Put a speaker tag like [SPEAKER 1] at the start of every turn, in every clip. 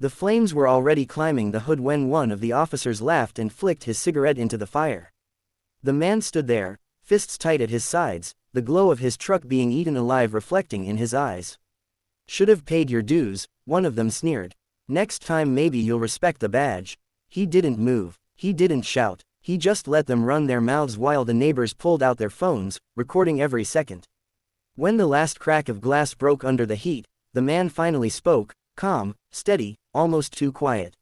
[SPEAKER 1] The flames were already climbing the hood when one of the officers laughed and flicked his cigarette into the fire. The man stood there, fists tight at his sides, the glow of his truck being eaten alive reflecting in his eyes. "Should have paid your dues," one of them sneered. "Next time maybe you'll respect the badge." He didn't move, he didn't shout, he just let them run their mouths while the neighbors pulled out their phones, recording every second. When the last crack of glass broke under the heat, the man finally spoke, calm, steady, almost too quiet.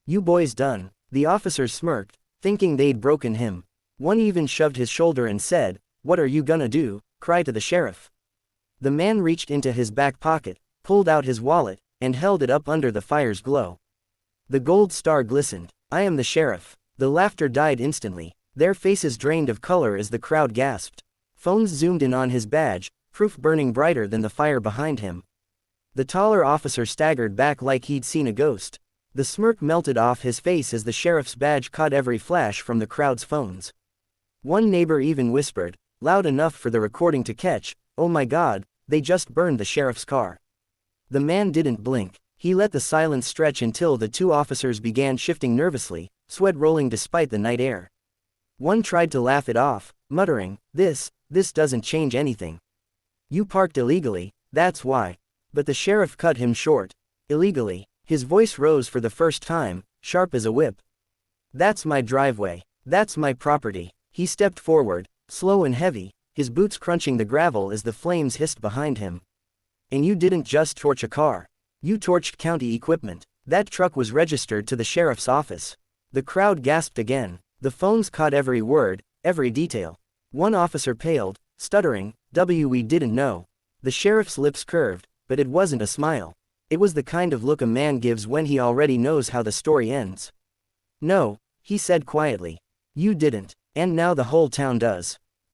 [SPEAKER 1] "You boys done?" The officers smirked, thinking they'd broken him. One even shoved his shoulder and said, "What are you gonna do? Cry to the sheriff?" The man reached into his back pocket, pulled out his wallet, and held it up under the fire's glow. The gold star glistened. "I am the sheriff." The laughter died instantly. Their faces drained of color as the crowd gasped. Phones zoomed in on his badge, proof burning brighter than the fire behind him. The taller officer staggered back like he'd seen a ghost. The smirk melted off his face as the sheriff's badge caught every flash from the crowd's phones. One neighbor even whispered, loud enough for the recording to catch, "Oh my God, they just burned the sheriff's car." The man didn't blink. He let the silence stretch until the two officers began shifting nervously, sweat rolling despite the night air. One tried to laugh it off, muttering, This doesn't change anything. You parked illegally, that's why." But the sheriff cut him short. "Illegally?" His voice rose for the first time, sharp as a whip. "That's my driveway. That's my property." He stepped forward, slow and heavy, his boots crunching the gravel as the flames hissed behind him. "And you didn't just torch a car. You torched county equipment. That truck was registered to the sheriff's office." The crowd gasped again. The phones caught every word, every detail. One officer paled, stuttering, "We didn't know." The sheriff's lips curved, but it wasn't a smile. It was the kind of look a man gives when he already knows how the story ends. "No," he said quietly. "You didn't. And now the whole town does."